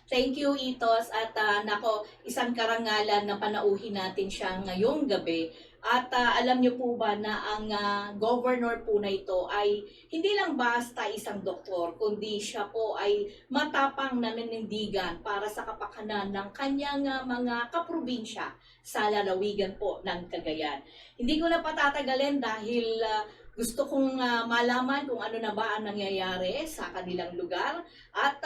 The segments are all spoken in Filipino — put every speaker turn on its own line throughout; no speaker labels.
Thank you, Itos. At nako, isang karangalan na panauhin natin siya ngayong gabi. At alam niyo po ba na ang governor po na ito ay hindi lang basta isang doktor, kundi siya po ay matapang na nanindigan para sa kapakanan ng kanyang mga kaprobinsya sa lalawigan po ng Cagayan. Hindi ko na patatagalin dahil gusto kong malaman kung ano na ba ang nangyayari sa kanilang lugar. At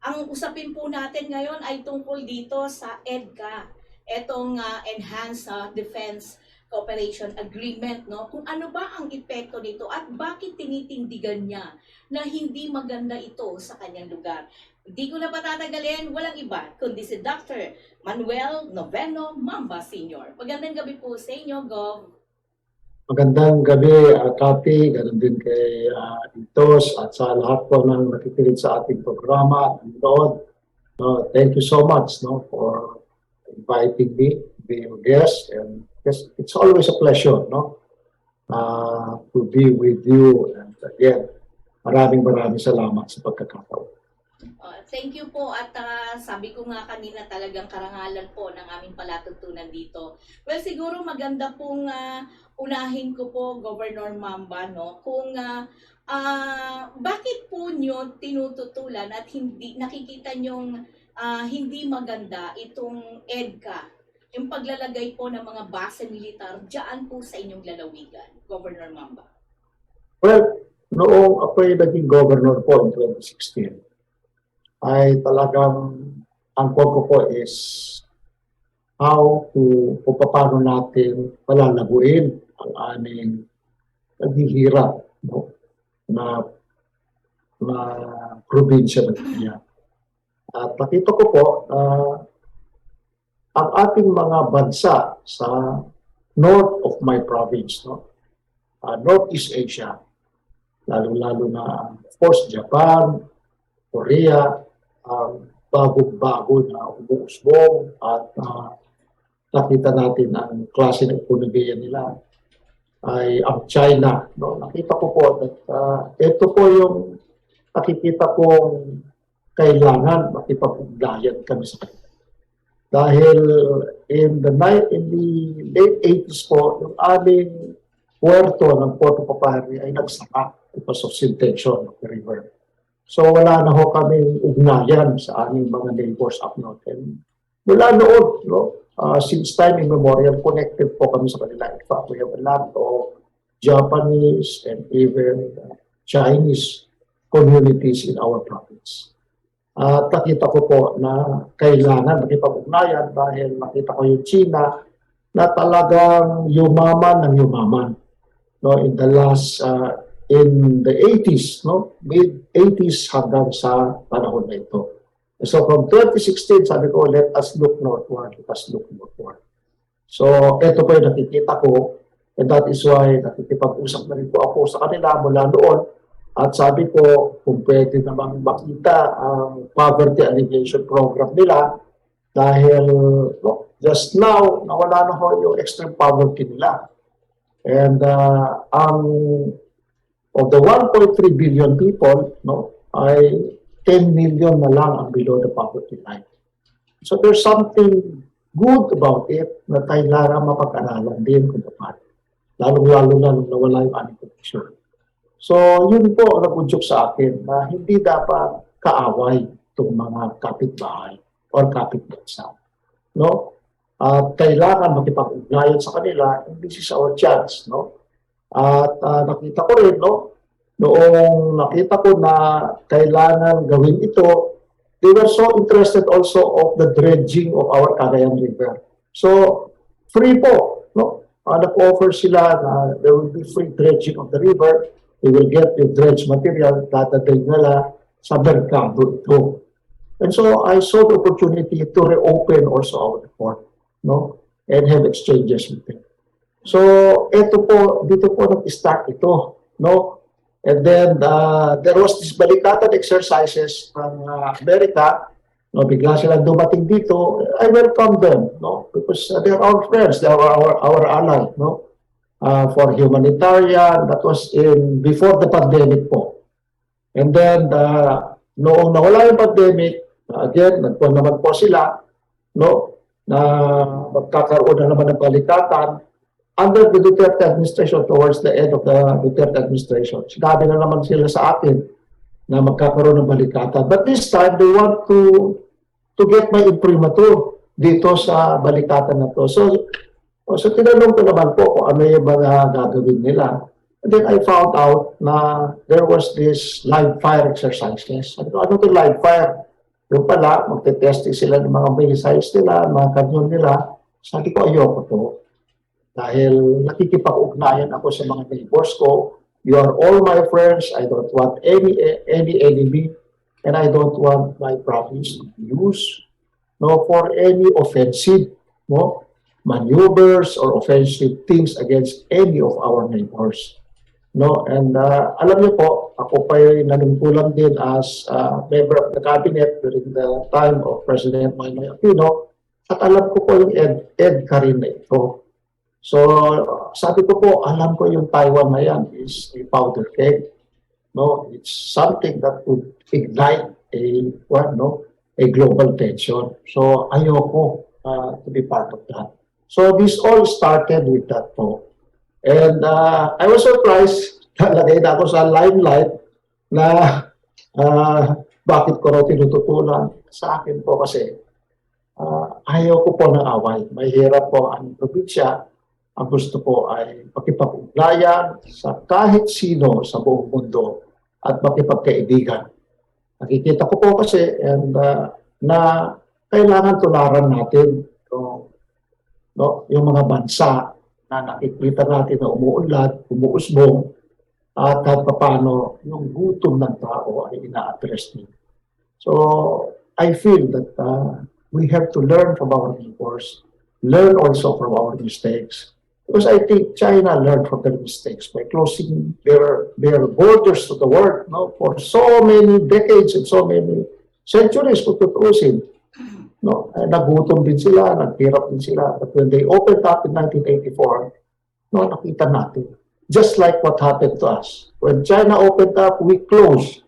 ang usapin po natin ngayon ay tungkol dito sa EDCA, etong Enhanced Defense Cooperation Agreement, no? Kung ano ba ang epekto nito at bakit tinitindigan niya na hindi maganda ito sa kanyang lugar. Hindi ko na patatagalin, walang iba kundi si Dr. Manuel Noveno Mamba Sr. Magandang gabi po sa inyo, Gov.
Magandang gabi, Kati, ganun din kay Itos at sa lahat po ng nakikinig sa ating programa. Thank you so much for inviting me to be your guest. And yes, it's always a pleasure to be with you. And again, maraming salamat sa pagkakataon.
Thank you po at sabi ko nga kanina talagang karangalan po ng aming palatuntunan dito. Well, siguro maganda pong unahin ko po, Governor Mamba, no, kung bakit po nyo tinututulan at hindi nakikita nyong hindi maganda itong EDCA, yung paglalagay po ng mga base militar diyan po sa inyong lalawigan, Governor Mamba?
Well, noong ako'y naging governor po in 2016, ay talagang ang ko po is how to, kung paano natin palalaguin ang aming naghihirap na probinsya ng Cagayan. At nakita ko po ang ating mga bansa sa north of my province, Northeast Asia, lalo-lalo na, of course, Japan, Korea, bagong-bago na umuusbong at nakita natin ang klase ng ekonomiya nila ay ang China. Nakita ko po at ito po yung nakikita kong kailangan makipag-ugnayan kami sa kanila. Dahil in the late 80s po, yung aming puerto ng Puerto Papari ay nagsara because of siltation of the river. So wala na ho kami ugnayan sa aming mga neighbors up north. And mula noon, since time immemorial, connected po kami sa kanila. In fact, we have a lot of Japanese and even Chinese communities in our province. At nakita ko po na kailangan makipag-ugnayan dahil nakita ko yung China na talagang yumaman ng yumaman. In the last in the 80s, mid-80s hanggang sa panahon na ito. So from 2016, sabi ko, let us look northward. So ito po yung nakikita ko, and that is why nakikipag-usap na rin po ako sa kanila mula noon. At sabi ko, kung pwede namang makita ang poverty alleviation program nila, dahil just now, nawala na ho yung extreme poverty nila. And of the 1.3 billion people, ay 10 million na lang ang below the poverty line. So there's something good about it na kailangan mapag-aralan din kung paano. Lalo na nung nawala yung anti-corruption. So yun po ang nag-udyok sa akin na hindi dapat kaaway itong mga kapitbahay or kapitbansa. At kailangan makipag-ugnayan sa kanila, and this is our chance. At nakita ko rin, noong nakita ko na kailangan gawin ito, they were so interested also of the dredging of our Cagayan River. So, free po, nag-offer sila na there will be free dredging of the river. They will get the dredge material, tatagay nila sa merkado ito. And so, I saw the opportunity to reopen also our port, and have exchanges with them. So, dito po nag-start ito, And then, there was this balikatan exercises from America, bigla sila dumating dito. I welcome them, because they're our friends, they're our ally, for humanitarian. That was before the pandemic po. And then, noong nawala yung pandemic, Again, nagkuhan naman po sila, no, na magkakaroon na naman ng balikatan under the Duterte administration towards the end of the Duterte administration. Sinabi na naman sila sa akin na magkakaroon ng balikatan. But this time, they want to get my imprimatur dito sa balikatan na to. So tinanong ko naman po kung ano yung mga gagawin nila. And then I found out na there was this live fire exercises. Ano to live fire? Yung pala, magte-testing sila ng mga missiles nila, mga kanyon nila. Sabi ko, ayoko to. Dahil nakikipag-ugnayan ako sa mga neighbors ko. You are all my friends. I don't want any enemy. And I don't want my province to be used for any offensive maneuvers or offensive things against any of our neighbors. And alam niyo po, ako pa yung nanungkulan din as member of the cabinet during the time of President Manuel Noveno, at alam ko po yung EDCA rin na ito. So, sabi ko po, alam ko yung Taiwan na yan is a powder keg. It's something that would ignite a global tension. So, ayoko to be part of that. So, this all started with that po. And I was surprised, nalagay na ako sa limelight na bakit ko raw tinututulan sa akin po kasi ayaw ko po ng away. Mahirap po ang probinsya. Ang gusto ko ay makipag-ugnayan sa kahit sino sa buong mundo at makipagkaibigan. Nakikita ko po kasi na kailangan tularan natin yung mga bansa na nakikita natin na umuunlad, umuusbong, at kahit paano yung gutom ng tao ay ina-address niya. So, I feel that we have to learn from our neighbors, learn also from our mistakes. Because I think China learned from their mistakes by closing their borders to the world for so many decades and so many centuries kung tutuusin. Nagutom din sila, naghirap din sila. But when they opened up in 1984, nakita natin. Just like what happened to us. When China opened up, we closed.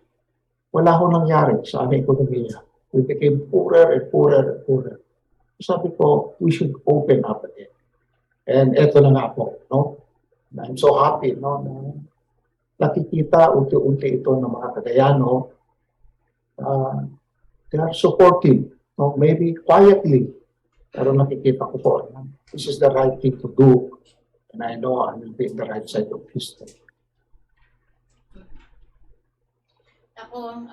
Wala akong nangyari sa aming ekonomiya. We became poorer and poorer and poorer. Sabi ko, we should open up again. And eto na nga po. I'm so happy na nakikita unti-unti ito ng mga Cagayano. They are supportive. Maybe quietly, pero nakikita ko po, this is the right thing to do. And I know I will be in the right side of history.
Ako,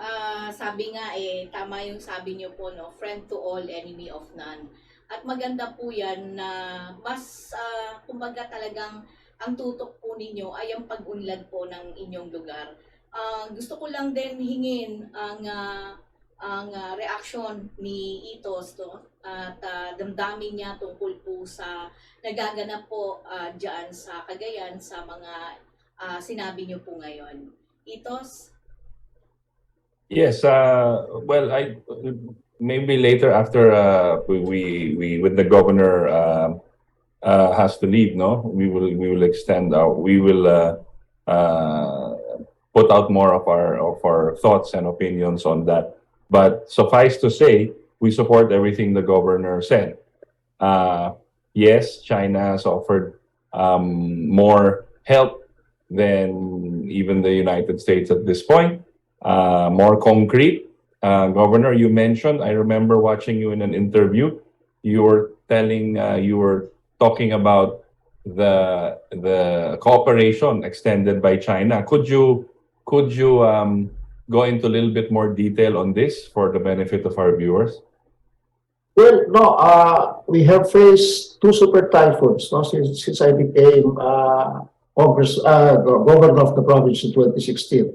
sabi nga tama yung sabi niyo po, friend to all, enemy of none. At maganda po yan na mas, kumbaga talagang ang tutok po ninyo ay ang pag-unlad po ng inyong lugar. Gusto ko lang din hingin ang reaksyon ni Itos at damdamin niya tungkol po sa nagaganap po dyan sa Cagayan sa mga sinabi niyo po ngayon. Itos?
Yes, well, maybe later after we when the governor has to leave, we will extend we will put out more of our thoughts and opinions on that. But suffice to say, we support everything the governor said. Yes, China has offered more help than even the United States at this point. More concrete. Governor, you mentioned, I remember watching you in an interview, you were talking about the cooperation extended by China. Could you go into a little bit more detail on this for the benefit of our viewers?
Well, no, we have faced two super typhoons since I became governor of the province in 2016.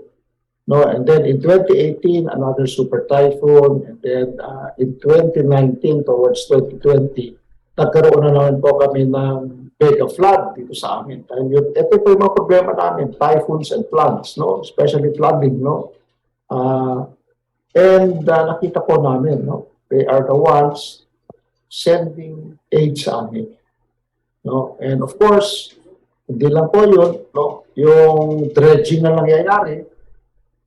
And then in 2018, another super typhoon, and then in 2019 towards 2020, nagkaroon na naman po kami ng mega flood dito sa amin. Ito po yung mga problema namin, typhoons and floods, especially flooding. And nakita po namin, they are the ones sending aid sa amin. And of course, hindi lang po yun, yung dredging na nangyayari.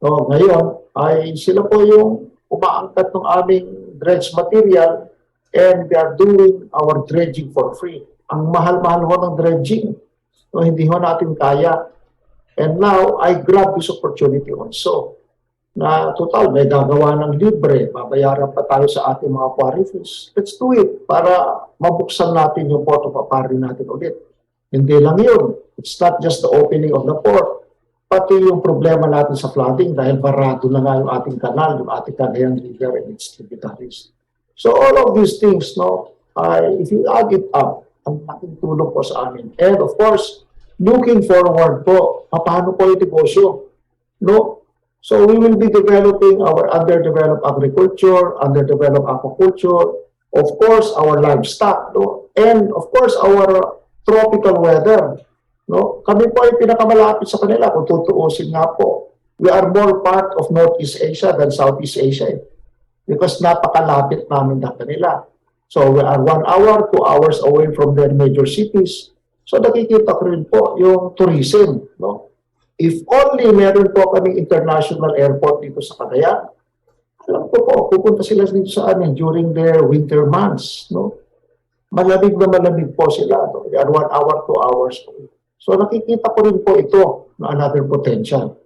Ngayon, ay sila po yung umaangkat ng aming dredge material and they are doing our dredging for free. Ang mahal-mahal ho ng dredging. No, hindi ho natin kaya. And now, I grab this opportunity also na total, may gagawa ng libre, babayaran pa tayo sa ating mga quarry fees. Let's do it para mabuksan natin yung port of Apari natin ulit. Hindi lang yun. It's not just the opening of the port, pati yung problema natin sa flooding dahil barado na nga yung ating kanal, yung ating Cagayan River and its tributaries. So all of these things, no, if you add it up, ang laking tulong po sa amin. And of course, looking forward po, paano po yung negosyo? No? So we will be developing our underdeveloped agriculture, underdeveloped aquaculture, of course, our livestock, no? And of course, our tropical weather. No? Kami po ay pinakamalapit sa kanila kung tutuusin nga po. We are more part of Northeast Asia than Southeast Asia because napakalapit namin na kanila. So we are 1 hour, 2 hours away from their major cities. So nakikita ko rin po yung tourism. No? If only meron po kaming international airport dito sa Cagayan, alam ko po, pupunta sila dito sa amin during their winter months. No? Malamig na malamig po sila. No? They are 1 hour, 2 hours. So nakikita ko rin po ito na another potential.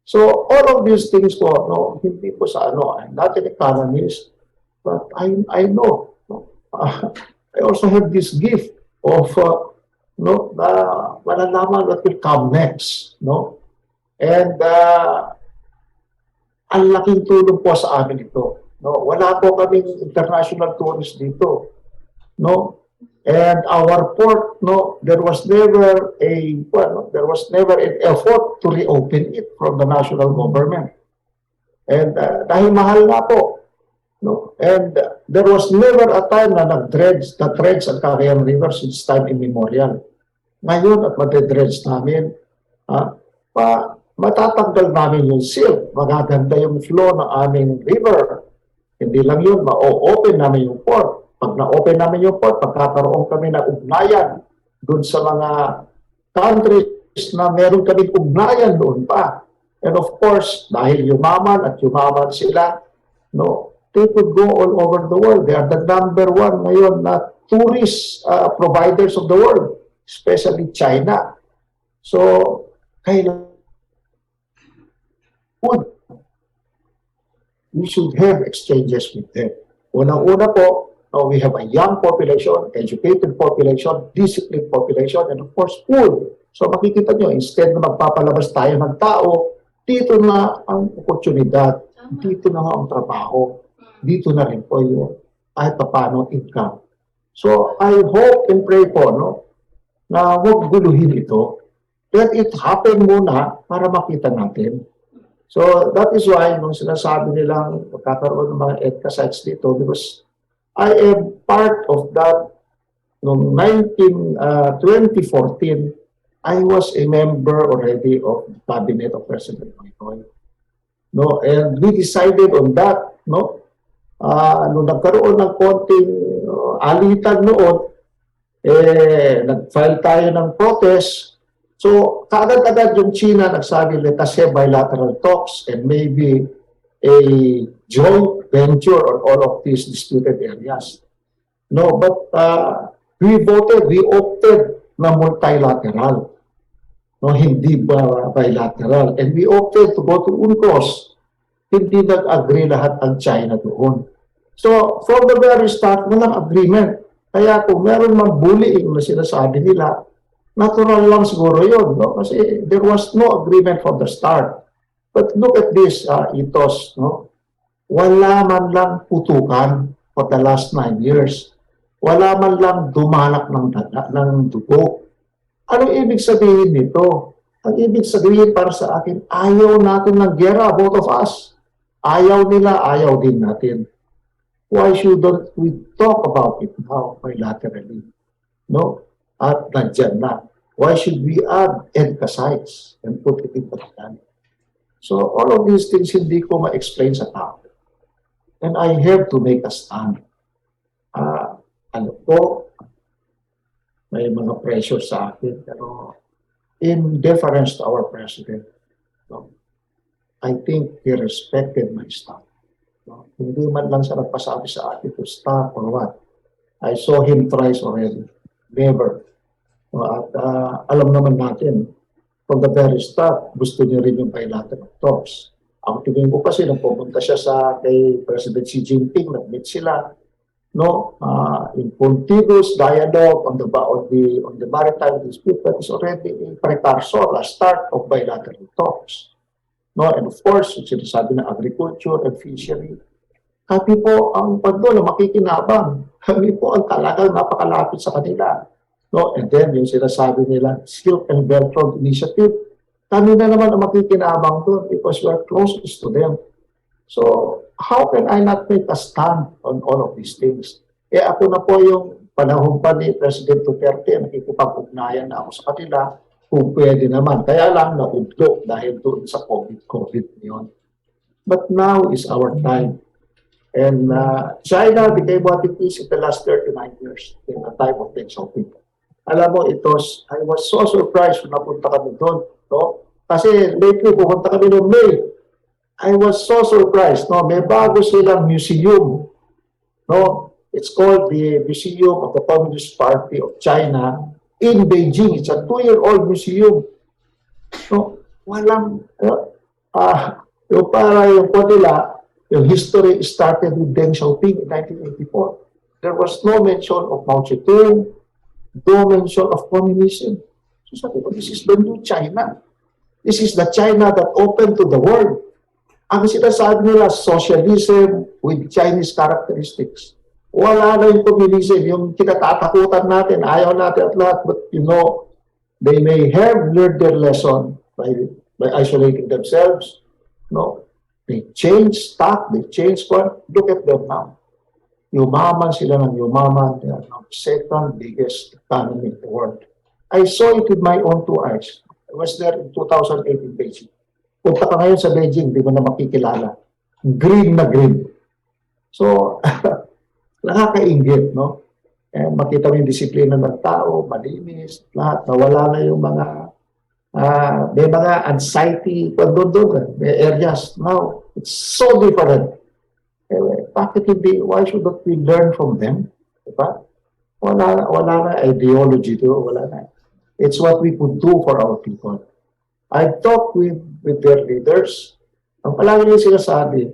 So all of these things po, no, hindi po sa ano, I'm not an economist, but I know. No? I also have this gift of no, malalaman what will come next. No? And ang laking tulong po sa amin ito. No? Wala po kaming international tourists dito. No? And our port, no, there was never an effort to reopen it from the national government. And dahil mahal nga po, no, and there was never a time na nag-dredge ang Cagayan River since time immemorial. Ngayon at made-dredge namin, matatanggal namin yung silt, magaganda yung flow ng aming river. Hindi lang yun, ma-open namin yung port. Pag na-open namin yung port, pagkakaroon kami ng ugnayan doon sa mga countries na meron kaming ugnayan doon pa. And of course, dahil yumaman sila, no, they could go all over the world. They are the number one ngayon na tourist providers of the world, especially China. So, kailangan we should have exchanges with them. Unang-una po, we have a young population, educated population, disciplined population, and of course, food. So makikita nyo, instead na magpapalabas tayo ng tao, dito na ang oportunidad, dito na nga ang trabaho, dito na rin po yung kahit paano income. So I hope and pray po, no, na huwag guluhin ito. Let it happen muna para makita natin. So that is why, nung sinasabi nilang magkakaroon ng mga EDCA sites dito, because I am part of that. Noong 2014, I was a member already of the cabinet of President Marcos. No, and we decided on that. No, nung nagkaroon ng konting alitan noon, nag-file tayo ng protest. So, kaagad-agad yung China nagsabi, let us have bilateral talks and maybe a joint venture on all of these disputed areas. No, but we opted na multilateral. No, hindi ba bilateral. And we opted to go to UNCLOS. Hindi nag-agree lahat ang China doon. So, from the very start, walang agreement. Kaya kung meron mang bullying na sinasabi nila, natural lang siguro yun. No? Kasi there was no agreement from the start. But look at this ethos, no? Wala man lang putukan for the last 9 years. Wala man lang dumalak ng dugo. Anong ibig sabihin nito? Ang ibig sabihin para sa akin, ayaw natin ng gera, both of us. Ayaw nila, ayaw din natin. Why shouldn't we talk about it now bilaterally? No? At nandyan na. Why should we add EDCA sites and put it in Bulacan? So all of these things hindi ko ma-explain sa tao. And I have to make a stand. Ano po, may mga pressure sa akin, pero in deference to our president, no, I think he respected my stand. No? Hindi man lang siya nagpasabi sa akin to stop or what. I saw him thrice already. Never. No? At alam naman natin, from the very start, gusto niya rin yung bilateral talks. Ang tingin ko kasi nung pumunta siya kay President Xi Jinping, nag-meet sila, no, in continuous dialogue on the maritime dispute, that is already a precursor, a start of bilateral talks. No, and of course, yung sinasabi na agriculture and fishery, kami po ang pagdolo makikinabang. Kami po ang talagang napakalapit sa kanila. No, and then yung sinasabi nila, Silk and Belt Road Initiative, kami na naman ang makikinabang doon because we are closest to them. So, how can I not make a stand on all of these things? Eh ako na po yung panahon pa ni President Duterte, nakikipag-ugnayan na ako sa kanila kung pwede naman. Kaya lang naudlo dahil doon sa COVID niyon. But now is our time. And China became what it is in the last 39 years in the time of Deng Xiaoping. Alam mo, I was so surprised when napunta kami doon. No? Kasi lately, pupunta kami noong May. I was so surprised. No? May bago silang museum. No? It's called the Museum of the Communist Party of China in Beijing. It's a 2-year-old museum. No? Walang, yung para yung po nila, yung history started with Deng Xiaoping in 1984. There was no mention of Mao Zedong, no mention of communism. So sabi ko, this is the new China. This is the China that opened to the world. Ang sinasabi nila, socialism with Chinese characteristics. Wala na yung communism, yung kinatatakutan natin, ayaw natin at lahat. But you know, they may have learned their lesson by isolating themselves. No? They change stock, they change what? Look at them now. Yumaman sila ng yumaman. They are now the second biggest economy in the world. I saw it with my own 2 eyes. I was there in 2008 in Beijing. Punta ka ngayon sa Beijing, di mo na makikilala. Green na green. So, nakakaingit, no? And makita mo yung disiplina ng tao, malinis, lahat. Nawala na yung mga, may mga anxiety, doon, may areas. Now, it's so different. Bakit hindi? Why should not we learn from them? Diba? Wala na ideology to, wala na. It's what we could do for our people. I talked with their leaders. Ang palagi nila sinasabi,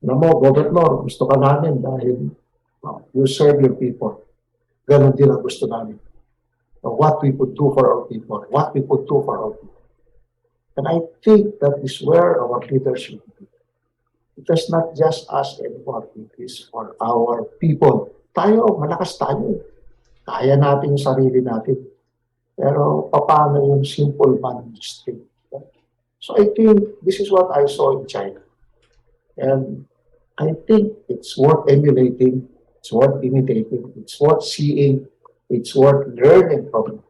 na mo, Governor, gusto ka namin dahil you serve your people. Ganon din ang gusto namin. What we could do for our people. What we could do for our people. And I think that is where our leadership is. It is not just us anymore. It is for our people. Tayo, malakas tayo. Kaya natin yung sarili natin. Pero paano yung simple man in the street? So I think this is what I saw in China. And I think it's worth emulating, it's worth imitating, it's worth seeing, it's worth learning from.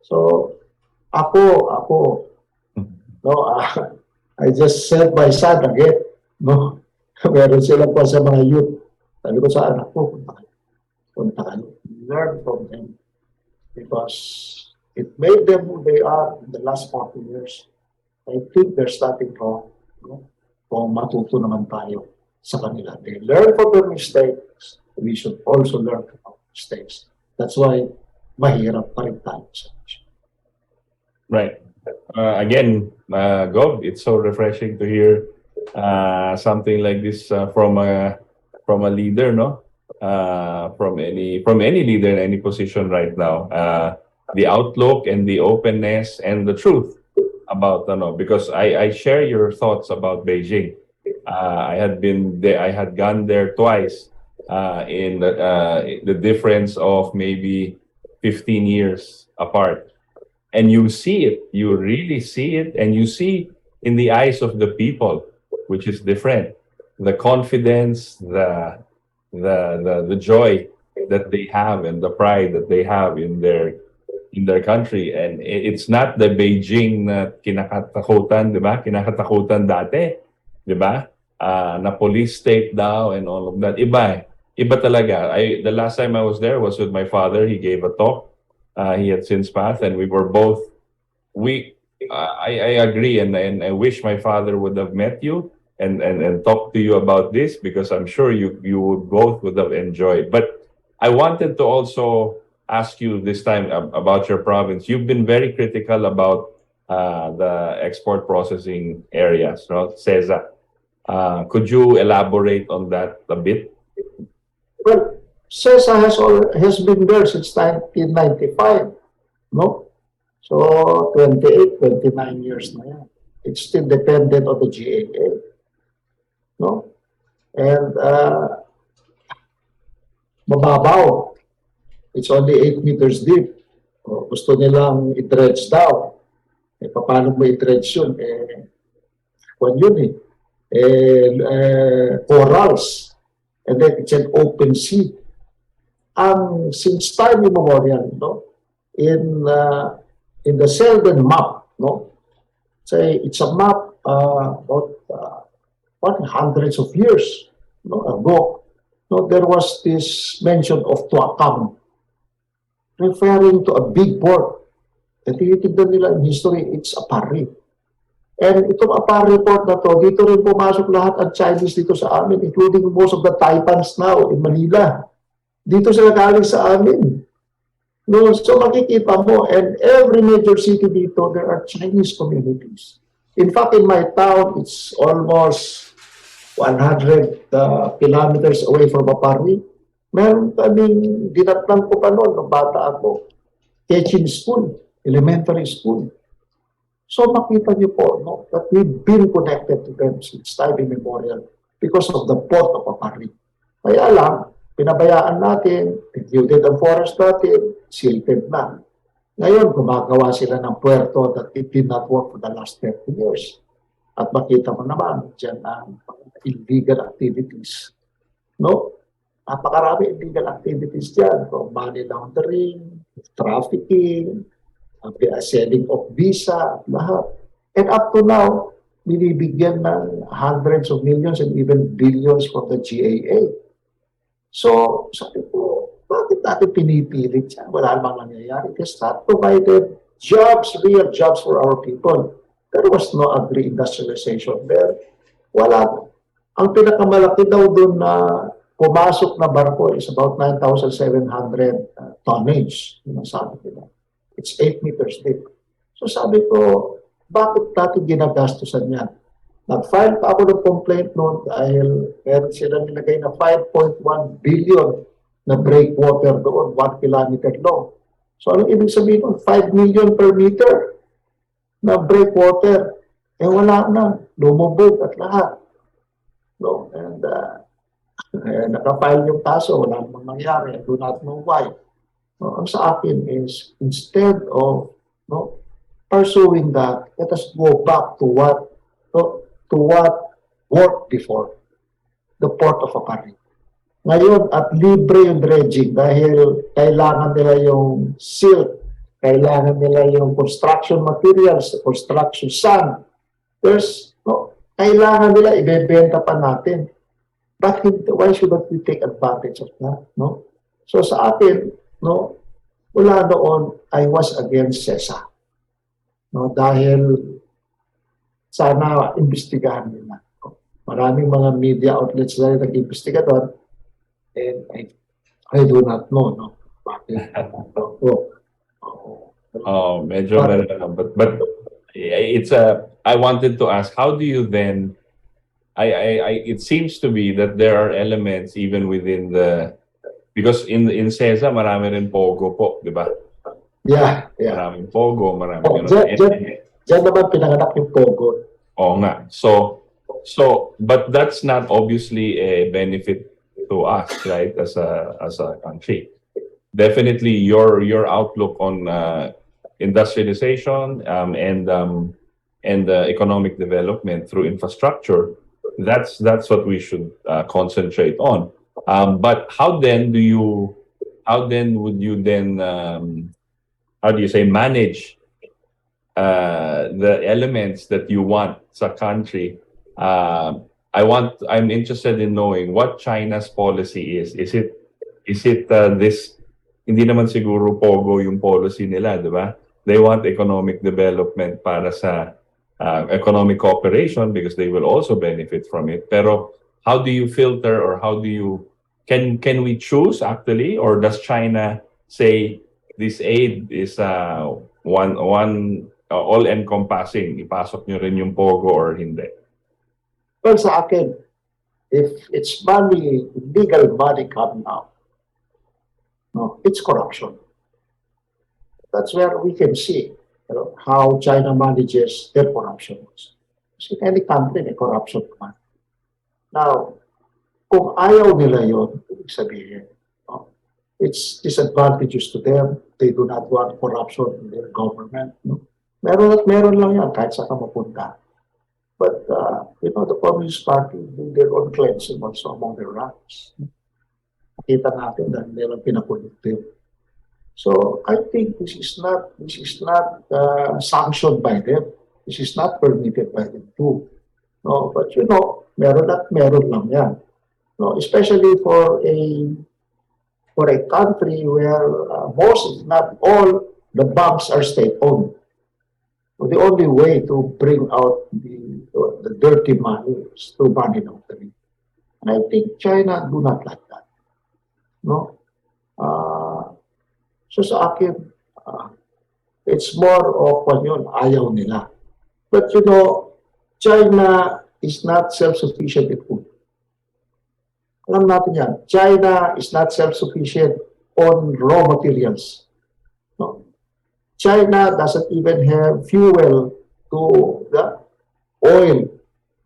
So ako, no, I just said my son again, no, meron sila po sa mga youth. Sabi ko sa anak ko, punta kayo, learn from them. Because it made them who they are in the last 40 years. I think there's nothing wrong. No? Kung matuto naman tayo sa kanila. They learn from their mistakes. We should also learn from our mistakes. That's why mahirap pa rin tayo sa mission.
Right. Again, Gov, it's so refreshing to hear something like this from a leader, no? From any leader in any position right now. The outlook and the openness and the truth about because I share your thoughts about Beijing. I had been there, I had gone there twice in the difference of maybe 15 years apart. And you see it, you really see it, and you see in the eyes of the people, which is different. The confidence, the joy that they have and the pride that they have in their country. And it's not the Beijing na kinakatakutan, di ba? Kinakatakutan dati, di ba? Na police state daw and all of that. Iba talaga. The last time I was there was with my father. He gave a talk. He had since passed, and we were both. I agree, and I wish my father would have met you and talk to you about this because I'm sure you would both would have enjoyed. But I wanted to also ask you this time about your province. You've been very critical about the export processing areas, no? CESA. Could you elaborate on that a bit?
Well, CESA has been there since 1995, no? So 28, 29 years na yan. It's still dependent on the GAA, no? And mababaw. It's only 8 meters deep. O, gusto nilang i-dredge daw. Eh, paano mo i-dredge yun? Kung yun corals. And then it's an open sea. Since time immemorial, no? In the Selden map, no? Say it's a map about hundreds of years, no, ago. No, there was this mention of Tuakam, referring to a big port. At tinitignan nila in history, it's Apari. And itong Apari port na to, dito rin pumasok lahat ang Chinese dito sa amin, including most of the Taipans now in Manila. Dito sila galing sa amin. No, so makikita mo, and every major city dito, there are Chinese communities. In fact, in my town, it's almost 100 kilometers away from Apari. Meron kaming dinatnan ko pa noon, nung bata ako, teaching school, elementary school. So makita niyo po, no, that we've been connected to them since time immemorial because of the port of Apari. Kaya lang, pinabayaan natin, included ang forest natin, silted na. Ngayon, gumagawa sila ng puerto that it did not work for the last 30 years. At makita mo naman, dyan ang illegal activities. No? Napakarami illegal activities dyan. From money laundering, trafficking, selling of visa, lahat. And up to now, binibigyan ng hundreds of millions and even billions from the GAA. So, sabi ko, bakit natin pinipilit siya? Wala namang nangyayari. Because that provided jobs, real jobs for our people. There was no agri-industrialization there. Wala. Ang pinakamalaki daw doon na pumasok na barko is about 9,700 tonnage. Yun ang sabi nila. It's 8 meters deep. So sabi ko, bakit natin ginagastusan yan? Nag-file pa ako ng complaint noon dahil meron silang nilagay na 5.1 billion na breakwater doon, 1 kilometer long. So anong ibig sabihin nun? 5 million per meter na breakwater. Eh wala na, lumubog at lahat. No? And naka-file yung kaso, wala namang nangyari. I do not know why. No, ang sa akin is, instead of pursuing that, let us go back to what worked before, the port of Apari. Ngayon, at libre yung dredging dahil kailangan nila yung silt, kailangan nila yung construction materials, construction sand. Kailangan nila, ibebenta pa natin. But why shouldn't we take advantage of that? No? So sa akin, no, mula noon, I was against CESA. No, dahil sana imbestigahan nila. Maraming mga media outlets na nag-imbestiga doon. And I do not know, no? Bakit?
Medyo but it's I wanted to ask, how do you then it seems to be that there are elements even within because in CESA marami rin pogo po, di ba?
Yeah.
Maraming pogo, maraming
Diyan naman pinanganak yung pogo.
Oo nga. So but that's not obviously a benefit to us, right, as a country. Definitely your outlook on industrialization and economic development through infrastructure, that's what we should concentrate on. But how then would you manage the elements that you want sa country? I'm interested in knowing what China's policy is. Is it this, hindi naman siguro pogo yung policy nila, di ba? They want economic development para sa economic cooperation because they will also benefit from it. Pero how do you filter, or how do you can we choose actually, or does China say this aid is one all-encompassing, ipasok nyo rin yung pogo or hindi?
Well, sa akin, if it's money, legal money coming out, no, it's corruption. That's where we can see, you know, how China manages their corruption. Kasi in any country, may corruption naman. Now, kung ayaw nila yun, ibig sabihin, no, it's disadvantageous to them. They do not want corruption in their government. No? Meron at meron lang yan, kahit saan ka mapunta. But, you know, the Communist Party do their own cleansing also among their ranks. Nakita natin dahil meron pinakulitin. So I think this is not sanctioned by them. This is not permitted by them too. No, but you know, meron at meron lang yan. No, especially for a country where most, if not all, the banks are state-owned. So the only way to bring out the dirty money is through money laundering. And I think China do not like that. No. So sa akin, it's more of yun, ayaw nila. But you know, China is not self-sufficient in food. Alam natin yan, China is not self-sufficient on raw materials. No. China doesn't even have fuel to oil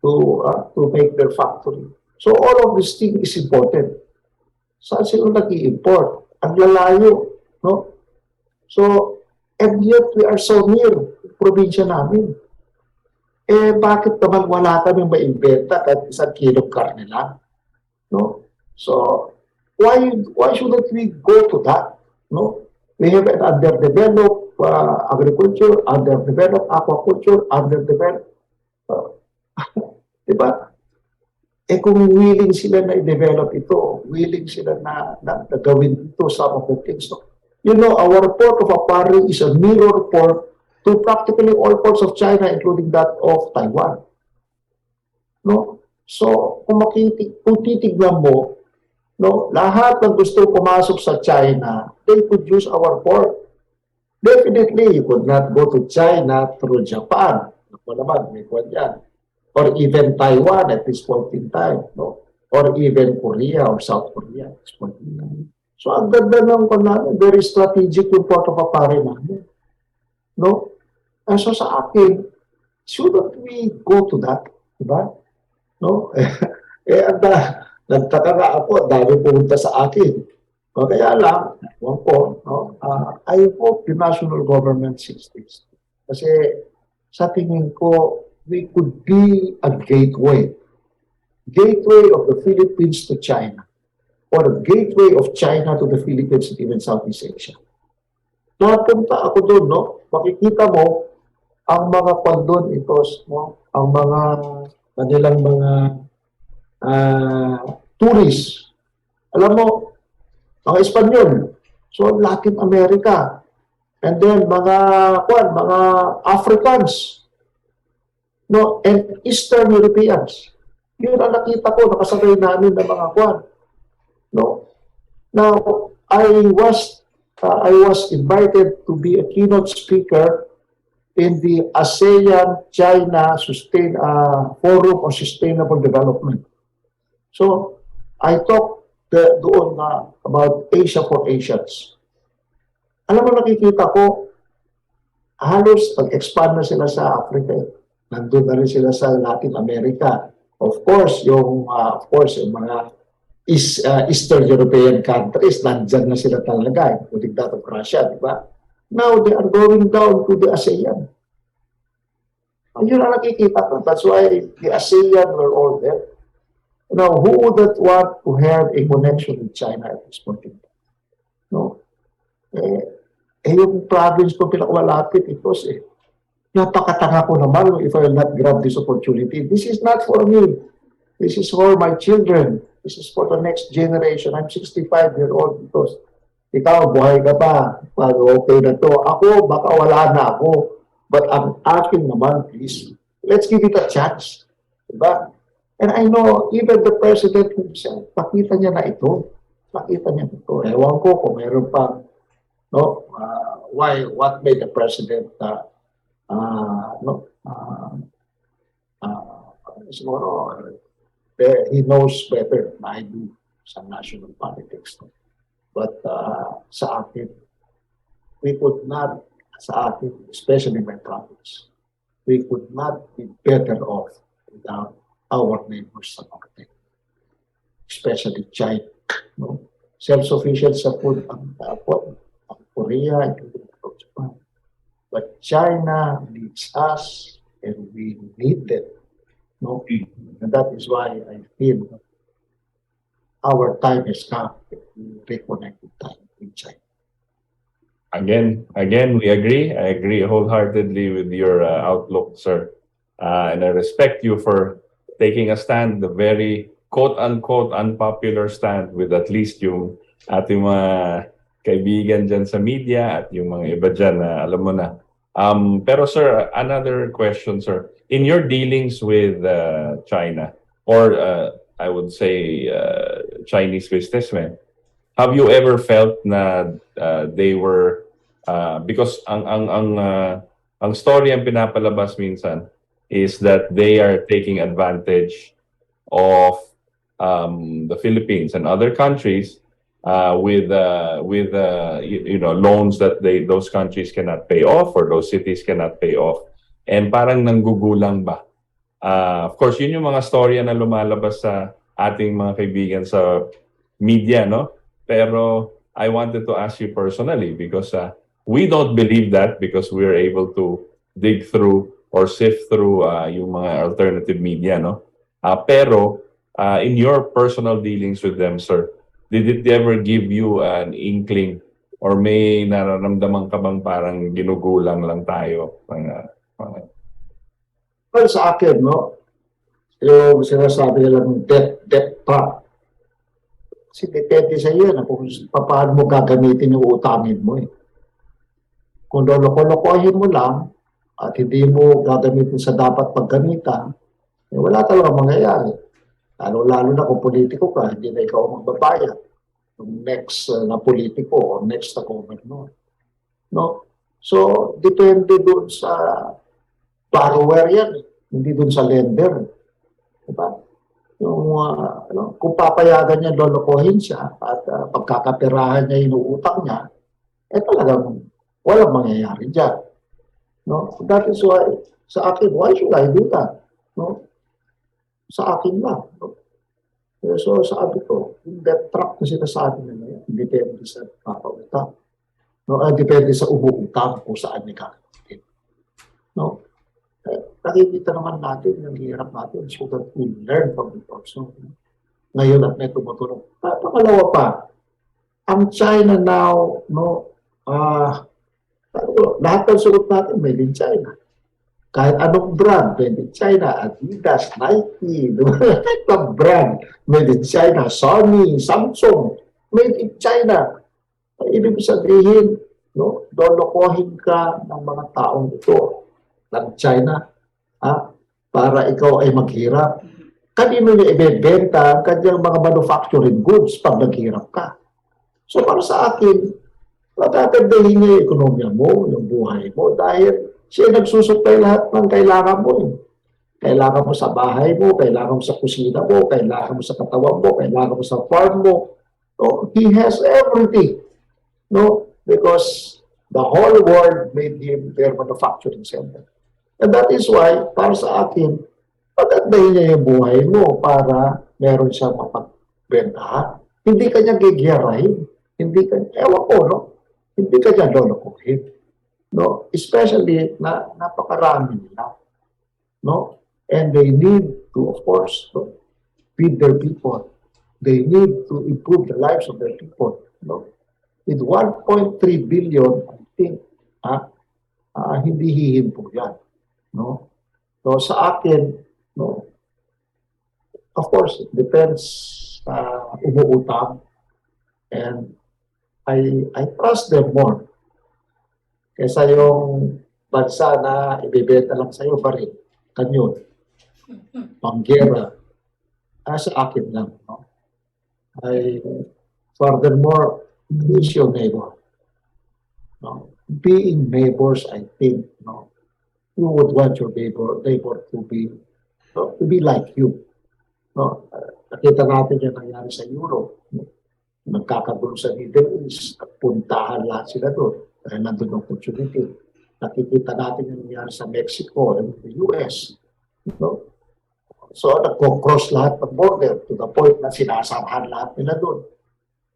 to make their factory. So all of this thing is important. Saan sila nag-i-import? Ang lalayo. No? So, and yet we are so near probinsya namin. Eh, bakit naman wala kaming maimbenta kahit isang kilong karne lang? No? So, why shouldn't we go to that? No? We have an underdeveloped agriculture, underdeveloped aquaculture, underdeveloped, diba? Eh kung willing sila na i-develop ito, willing sila na gawin ito some of the things. So, you know, our port of Apari is a mirror port to practically all ports of China, including that of Taiwan. No? So, kung titignan mo, no, lahat ng gusto pumasok sa China, they could use our port. Definitely, you could not go to China through Japan. Ako naman, may kwan yan. Or even Taiwan at this point in time. No? Or even Korea or South Korea at this point in time. So, ang ganda ng namin, very strategic yung port of Apari namin. No? And so, sa akin, shouldn't we go to that? Diba? No? Nagtaka nga ako, dahil pumunta sa akin. O kaya lang, no? I hope the national government sees this. Kasi sa tingin ko, we could be a gateway of the Philippines to China, or a gateway of China to the Philippines and even Southeast Asia. Napunta ako doon, no? Makikita mo, ang mga pandon ito, no? Ang mga kanilang mga tourists. Alam mo, mga Espanyol, so Latin America, and then mga Africans, no, and Eastern Europeans. Yun ang nakita ko, nakasabay namin ng mga no. Now, I was invited to be a keynote speaker in the ASEAN-China Forum on Sustainable Development. So, I talked doon about Asia for Asians. Alam mo, nakikita ko, halos pag-expand na sila sa Africa. Nandun na rin sila sa Latin America. Of course, yung mga Eastern European countries, nandyan na sila talaga, including that of Russia, di ba? Now, they are going down to the ASEAN. Yun ang nakikita ko. That's why the ASEAN were all there. Now, who would not want to have a connection with China at this point in time? No? Yung province ko pinakamalapit, it was napakatanga ko naman if I will not grab this opportunity. This is not for me. This is for my children. This is for the next generation. I'm 65-year-old because ikaw, buhay ka pa. Okay na to. Ako, baka wala na ako. But ang akin naman, please, let's give it a chance. Diba? And I know even the president himself, pakita niya na ito. Pakita niya ito. Ewan ko kung meron pang, no, what made the president, no, siguro, he knows better than I do sa national politics. No? But sa akin, we could not, sa akin, especially my province, we could not be better off without our neighbors sa Norte, especially China. No? Self-sufficient sa food ang Korea, including Japan. But China needs us and we need them. No? And that is why I feel our time has come to reconnect with time in China.
Again, we agree. I agree wholeheartedly with your outlook, sir. And I respect you for taking a stand, the very quote-unquote unpopular stand with at least yung ating mga kaibigan dyan sa media at yung mga iba dyan na alam mo na. Pero sir, another question, sir. In your dealings with China, or I would say Chinese businessmen, have you ever felt na they were because ang story ang pinapalabas minsan is that they are taking advantage of the Philippines and other countries with you know, loans that those countries cannot pay off or those cities cannot pay off, and parang nanggugulang ba? Of course, yun yung mga storya na lumalabas sa ating mga kaibigan sa media, no? Pero I wanted to ask you personally because we don't believe that because we are able to dig through or sift through yung mga alternative media, no? Pero in your personal dealings with them, sir, did it ever give you an inkling or may nararamdaman ka bang parang ginugulang lang tayo?
Well, sa akin, no, yung sinasabi nilang debt trap. Kasi depende sa iyo na kung paano mo gagamitin yung utangin mo. Eh. Kung lolo-lokohin mo lang at hindi mo gagamitin sa dapat paggamitan, eh, wala talaga mangyayari. Lalo-lalo na kung politiko ka, hindi na ikaw magbabayad. Yung next na politiko o next na governor. No? So, depende dun sa borrower yan, hindi dun sa lender. Diba? Yung, kung papayagan niya, lolokohin siya at pagkakapirahan niya, inuutang niya, eh talagang walang mangyayari dyan. No? That is why, sa akin, why should I do that? No? Sa akin lang. No? So, sabi ko, yung debt trap na sinasabi nila yan, depende sa papautang. No? Depende sa umuutang kung saan niya gagawin. No? Nakikita naman natin yung hirap natin so that we learn from it also. Ngayon at may tumutulong. Pangalawa pa, ang China now, no, lahat ng suot natin made in China. Kahit anong brand, made in China, Adidas, Nike, kahit na brand, made in China, Sony, Samsung, made in China. Ibig sabihin, no, lolokohin ka ng mga taong ito ng China para ikaw ay maghirap. Kanino niya ibebenta ang kanyang mga manufacturing goods pag naghirap ka? So para sa akin, matatandahin niya yung ekonomiya mo, yung buhay mo, dahil siya nagsusupply lahat ng kailangan mo. Kailangan mo sa bahay mo, kailangan mo sa kusina mo, kailangan mo sa katawan mo, kailangan mo sa farm mo. No? He has everything. No? Because the whole world made him their manufacturing center. And that is why, para sa akin, pagandahin niya yung buhay mo para meron siyang mapagbentahan. Hindi ka niya gigiyarahin. Hindi ka, ewan ko, no? Hindi ka niya lolokohin. No? Especially na napakarami nila. No? And they need to, of course, no, feed their people. They need to improve the lives of their people. No? With 1.3 billion, I think, hindi hihinto yan. No? So sa akin, no, of course, it depends sa umuutang. And I trust them more. Kesa yung bansa na ibibenta lang sa'yo baril. kanyon, panggera, sa akin lang, no? Ay, furthermore, is your neighbor. No? Being neighbors, I think, no, you would want your neighbor to be, no, to be like you. No? Nakita natin yung nangyari sa Europe. No? Nagkakagulo sa Middle East, puntahan lahat sila doon. Dahil nandun ang opportunity. Nakikita natin yung nangyari sa Mexico and the US. No? So, nagko-cross lahat ng border to the point na sinasamahan lahat nila doon.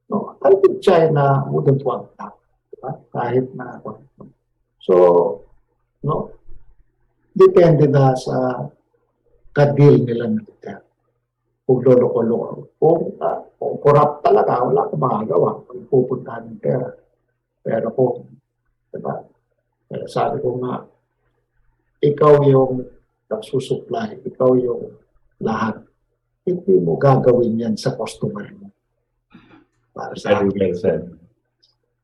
No? I think China wouldn't want that. Diba? Kahit na. So, no? Depende na sa kadil nila military. Kung lolo-lolo. Kung corrupt talaga, wala kang magagawa. Kung pupuntahan ng pera. Pero kung, diba? Sabi ko nga, ikaw yung nagsusupply, ikaw yung lahat. Hindi mo gagawin yan sa customer mo. Para sa
Very well said.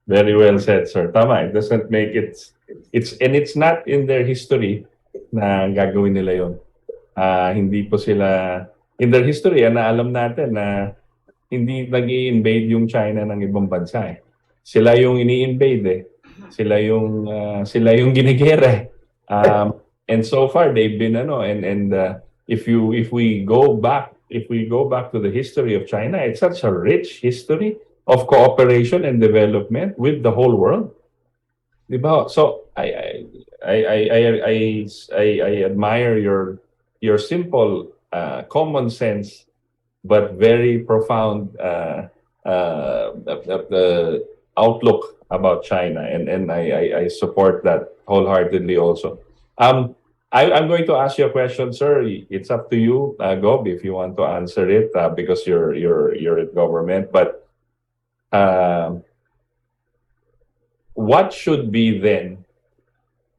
Very well said, sir. Tama. It doesn't make it's not in their history na gagawin nila yon. Hindi po sila in their history na alam natin na hindi nag-i-invade yung China ng ibang bansa eh. Sila yung ini-invade eh. Sila yung ginigera. And so far they've been if we go back to the history of China, it's such a rich history of cooperation and development with the whole world. Diba? So I admire your simple common sense but very profound outlook about China, and I support that wholeheartedly also. I'm going to ask you a question, sir. It's up to you, Gob, if you want to answer it, because you're in government. But what should be then?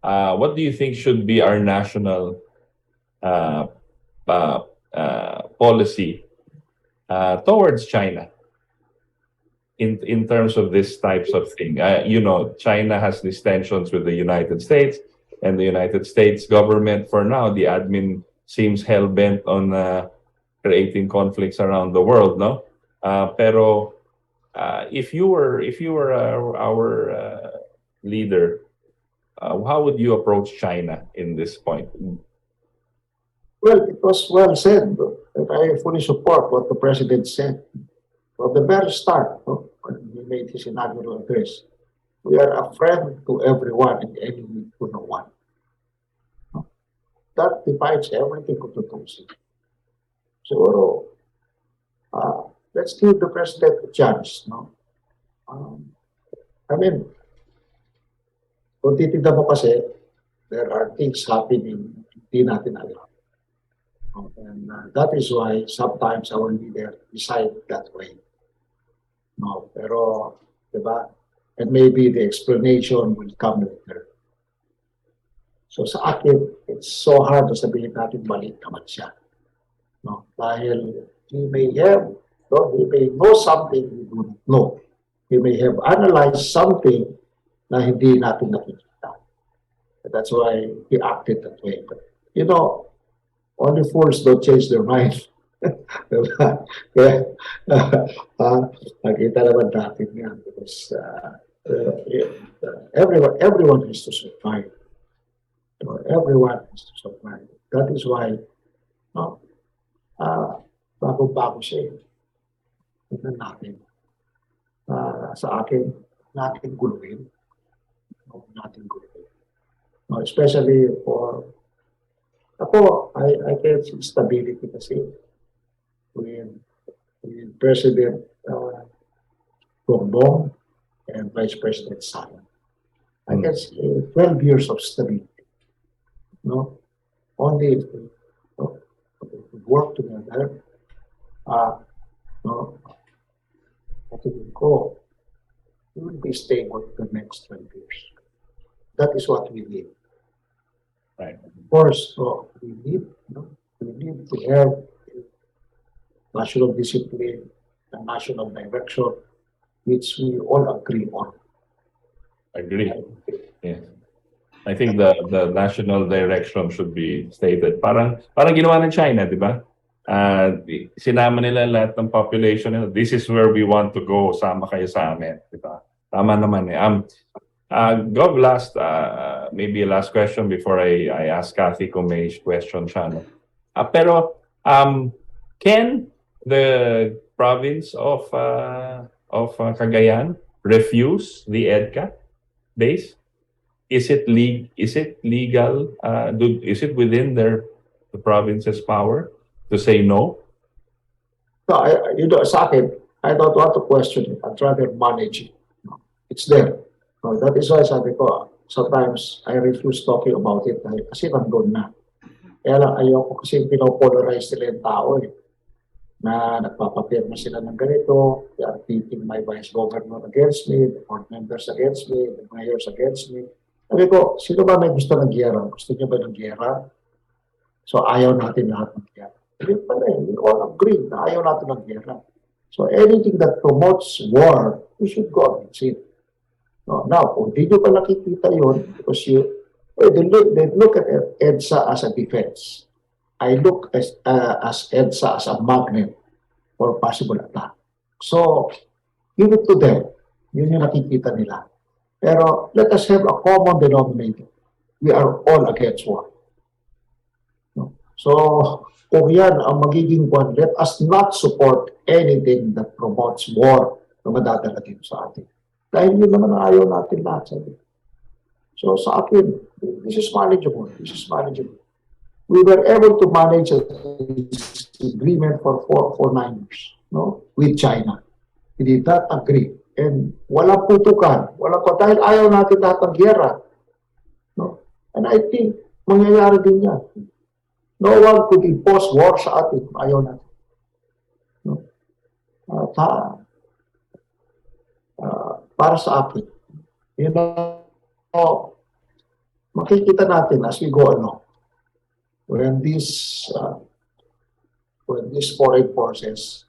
What do you think should be our national policy towards China in terms of these types of thing? China has these tensions with the United States, and the United States government, for now, the admin seems hell-bent on creating conflicts around the world, no? Pero if you were our leader, how would you approach China in this point?
Well, it was well said. And I fully support what the president said. From the very start, when he made his inaugural address, we are a friend to everyone and enemy to no one. That divides everything kung tutusin. So, let's give the president a chance. No? Kung titignan mo kasi, there are things happening hindi natin alam. And that is why sometimes our leader decide that way. No, pero, diba? And maybe the explanation will come later. So sa akin, it's so hard to sabihin natin mali naman siya. No? Dahil he may know something we do not know. He may have analyzed something na hindi natin nakikita. That's why he acted that way. But, only fools don't change their mind. Kaya, nakita naman natin yan because everyone has to survive. Everyone has to survive. That is why, bago-bago siya. Tignan natin. Sa akin, natin guluhin. Especially for ako, I can see stability kasi with President Bongbong and Vice President Sara. I can see 12 years of stability. No? Only if we work together, I think we will be stable for the next 12 years. That is what we need.
Right.
Of course, we need to have national discipline and national direction, which we all agree on.
Agree. Yeah. I think the national direction should be stated. Parang ginawa ng China, di ba? Sinama nila lahat ng population nila. This is where we want to go. Sama kayo sa amin, di ba? Tama naman eh. Gov, maybe last question before I ask Kathy kung may question siya. No? Pero can the province of Cagayan refuse the EDCA base? Is it legal? Is it within the province's power to say no?
No, sa akin, I don't want to question it. I'd rather manage it. It's there. So that is why sabi ko, sometimes I refuse talking about it kasi nandun na. Kaya lang ayoko kasi pinopolarize nila yung tao eh. Na nagpapapirma sila ng ganito, they are pitting my vice governor against me, the board members against me, the mayors against me. Sabi ko, sino ba may gusto ng giyera? Gusto niyo ba ng giyera? So ayaw natin lahat ng giyera. Hindi pa rin, we all agree na ayaw natin ng giyera. So anything that promotes war, we should go against it. No, now, kung di nyo pa nakikita yun, because they look at EDSA as a defense. I look as EDSA as a magnet for possible attack. So, give it to them. Yun yung nakikita nila. Pero let us have a common denominator. We are all against war. No? So, kung yan ang magiging one, let us not support anything that promotes war na madadala dito sa atin. Dahil yun naman ang ayaw natin lahat. Sabi. So sa akin, this is manageable. This is manageable. We were able to manage this agreement for 9 years, no, with China. We did not agree. And wala putukan. Dahil ayaw natin lahat ng giyera. No? And I think, mangyayari din yan. No one could impose war sa atin. Ayaw natin. No? Para sa akin, makikita natin as we go along when these foreign forces,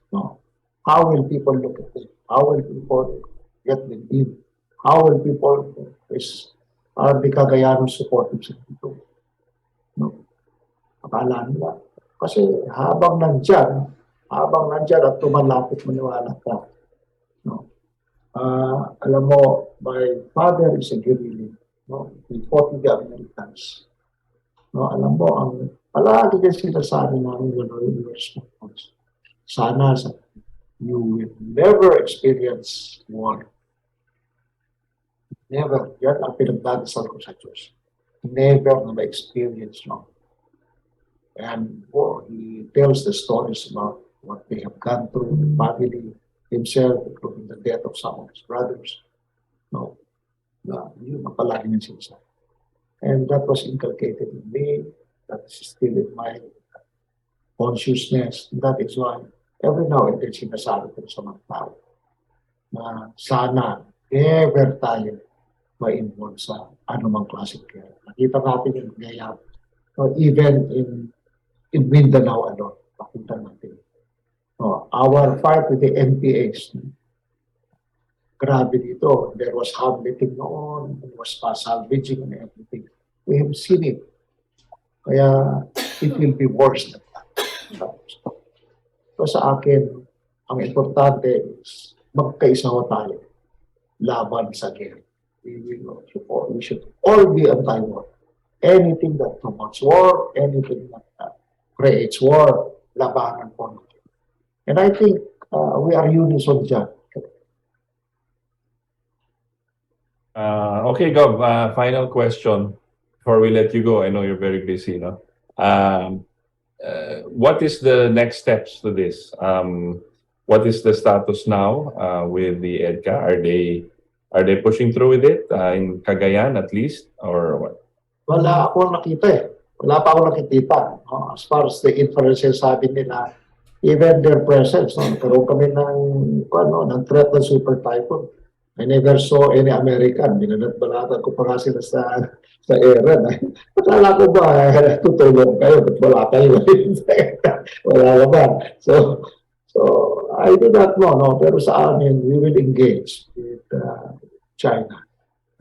how will people look at it? How will people get them in? How will people are the Cagayanos supportive sa ito? No? Akala nila. Kasi habang nandyan at tumalapit, maniwala ka. No? Alam mo, my father is a guerrilla. No? He fought with the Americans. No? Alam mo, palagi din sinasabi namin yung response. Sana you will never experience war. Never. Yan ang pinagdadasal ko sa Diyos. Never na ma-experience no. And he tells the stories about what they have gone through, the family, himself, including the death of some of his brothers. No, yun ang palagi niyang sinasabi. And that was inculcated in me. That is still in my consciousness. That is why every now and then sinasabi ko sa mga tao na sana never tayo ma-involve sa anumang klaseng kaya. Nakita natin yung gaya. Even in Mindanao alone, nakita natin. Our fight with the NPAs, grabe dito. There was hamletting noon, there was salvaging and everything. We have seen it. Kaya it will be worse than that. So sa akin, ang importante is magkaisa ho tayo laban sa guerra. We should all be anti-war. Anything that promotes war, anything that creates war, labanan po. And I think we are unison dyan.
Okay, Gov, final question before we let you go. I know you're very busy, no? What is the next steps to this? What is the status now with the EDCA? Are they pushing through with it in Cagayan at least, or what?
Wala akong nakita eh. Wala pa akong nakikita. As far as the inferences sabi nila, even their presence, nagkaroon kami ng threat ng super typhoon. I never saw any American. Binanat-balatan ko pa nga sila sa era. Akala ko ba, tutulong kayo, ba't wala kayo? Wala naman. So I do not know, no? Pero sa amin, we will engage with China.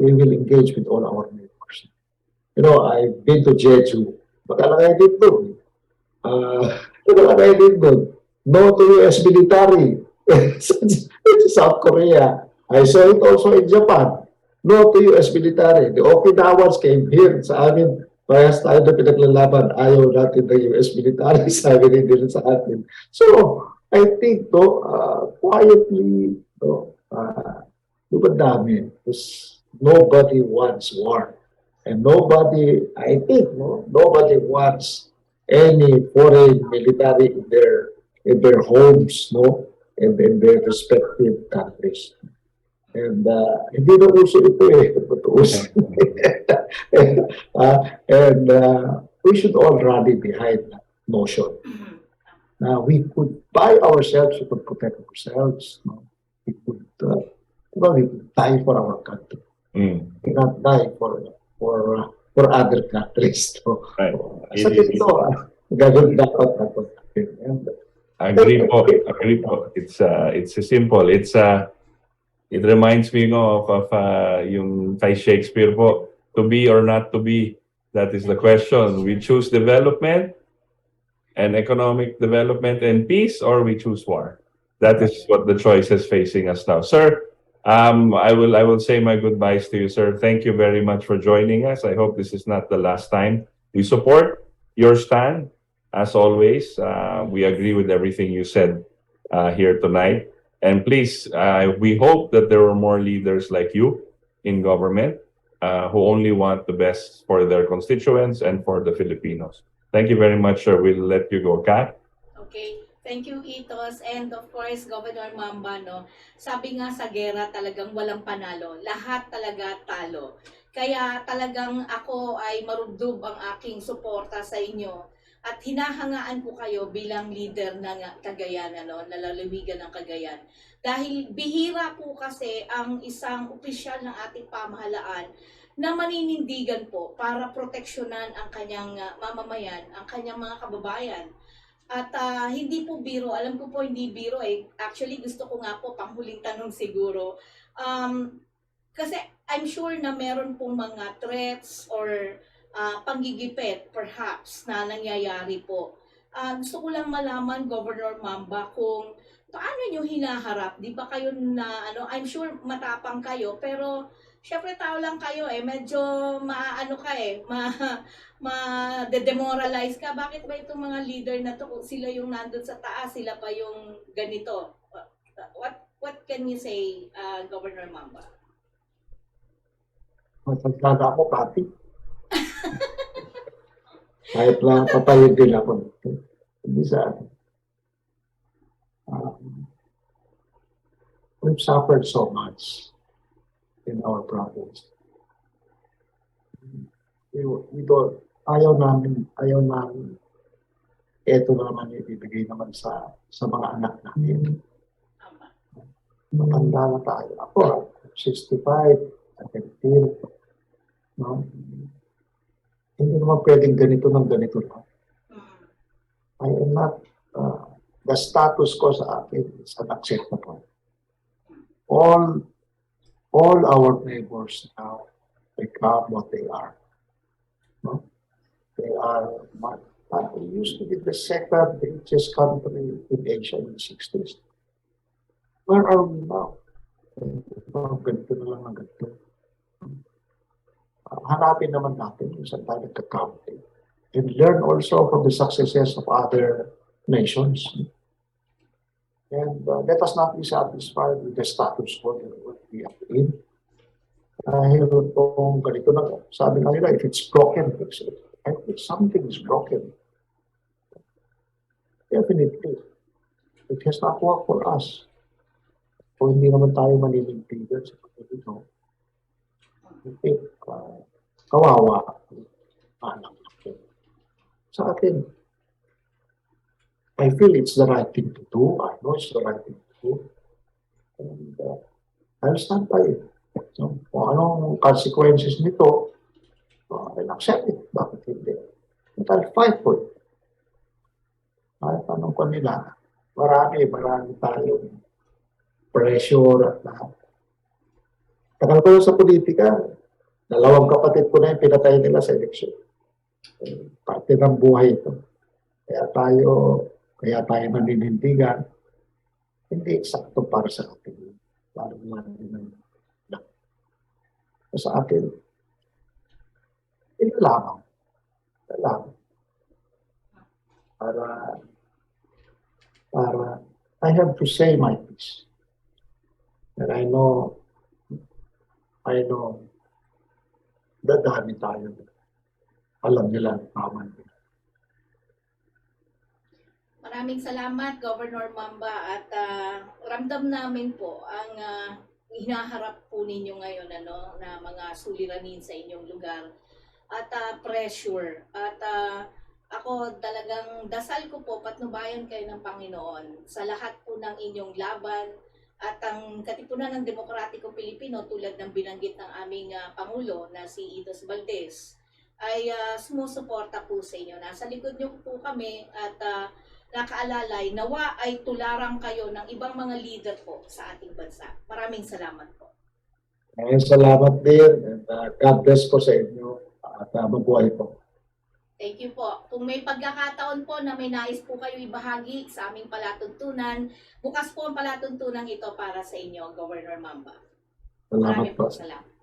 We will engage with all our neighbors. You know, I've been to Jeju. Nakalagay din doon. Nakalagay din doon. No to US military. South Korea. I saw it also in Japan. No to US military. The Okinawans came here sa amin. Parehas tayo na pinaglalaban. Ayaw natin ng US military. Sabi rin din sa atin. So, I think, quietly, dami. Because nobody wants war. And nobody, I think, nobody wants any foreign military in their homes, and in their respective countries. And hindi na uso ito eh. And we should all rally behind that notion. Now, we could buy ourselves, we could protect ourselves. We could die for our country. We cannot die for other countries.
Right.
Sa ito, gagawin dapat natin.
Agree po. It's simple. It reminds me of yung kay Shakespeare po, to be or not to be. That is the question. We choose development and economic development and peace, or we choose war. That is what the choice is facing us now. Sir, I will say my goodbyes to you, sir. Thank you very much for joining us. I hope this is not the last time. We support your stand, as always. We agree with everything you said here tonight. And please, we hope that there are more leaders like you in government who only want the best for their constituents and for the Filipinos. Thank you very much, sir. We'll let you go, Kat.
Okay. Thank you, Itos. And of course, Governor Mamba, sabi nga sa gera talagang walang panalo. Lahat talaga talo. Kaya talagang ako ay marubdob ang aking suporta sa inyo. At hinahangaan ko kayo bilang leader ng Cagayan, nalalawigan ng Cagayan. Dahil bihira po kasi ang isang opisyal ng ating pamahalaan na maninindigan po para proteksyonan ang kanyang mamamayan, ang kanyang mga kababayan. At hindi po biro, alam ko po hindi biro eh. Actually gusto ko nga po panghuling tanong siguro. Kasi I'm sure na meron pong mga threats or panggigipit perhaps na nangyayari po. Gusto ko lang malaman, Governor Mamba, kung paano nyo hinaharap. Di ba kayo na, I'm sure matapang kayo, pero syempre tao lang kayo eh, medyo ma-demoralize ka. Bakit ba itong mga leader na to, kung sila yung nandun sa taas, sila pa yung ganito? What can you say, Governor Mamba?
Masagkada ako, Pati. Kahit lang patayin din ako. Hindi sa akin. We've suffered so much in our province. We don't, ayaw namin, ito naman ibibigay naman sa mga anak natin. Matanda na tayo. Ako, 65, 17, hindi naman pwedeng ganito ng ganito lang. I am not, the status ko sa akin is unacceptable. All our neighbors now become what they are. They are, they used to be the second richest country in Asia in the 60s. Where are we now? Ganito na lang ang ganito. Hanapin naman natin kung saan tayo nagkakampi. And learn also from the successes of other nations. And let us not be satisfied with the status quo that we are in. Dahil itong ganito na, sabi nga nila, if it's broken, fix it. And if something is broken, definitely, it has not worked for us. Kung hindi naman tayo maninindigan sa pagkakito, I think, kawawa, anak natin. Sa akin, I feel it's the right thing to do. I know it's the right thing to do. And I'll stand by it. So, kung anong consequences nito, I'll accept it. Bakit hindi? But I'll fight for it. Kahit anong ko nila, marami tayong pressure at lahat. Tagal ko sa politika, Dalawang kapatid ko na yung pinatay nila sa eleksyon. Parte ng buhay ito. Kaya tayo naninindigan, hindi eksakto para sa atin. Parang natin sa akin, ito lamang. Para I have to say my piece. And I know dadami tayo. Alam nila ang tama nila.
Maraming salamat, Governor Mamba, at ramdam namin po ang hinaharap po ninyo ngayon na mga suliranin sa inyong lugar at pressure. At ako talagang dasal ko po, patnubayan kayo ng Panginoon sa lahat po ng inyong laban at ang Katipunan ng Demokratikong Pilipino tulad ng binanggit ng aming Pangulo na si Itos Valdez ay sumusuporta po sa inyo. Nasa likod niyo po kami at nakaalalay, nawa ay tularan kayo ng ibang mga leader po sa ating bansa. Maraming salamat po.
Maraming salamat din. And God bless po sa inyo at mabuhay po.
Thank you po. Kung may pagkakataon po na may nais po kayo ibahagi sa aming palatuntunan, bukas po ang palatuntunan ito para sa inyo, Governor Mamba.
Salamat
Maraming
po.
po salamat.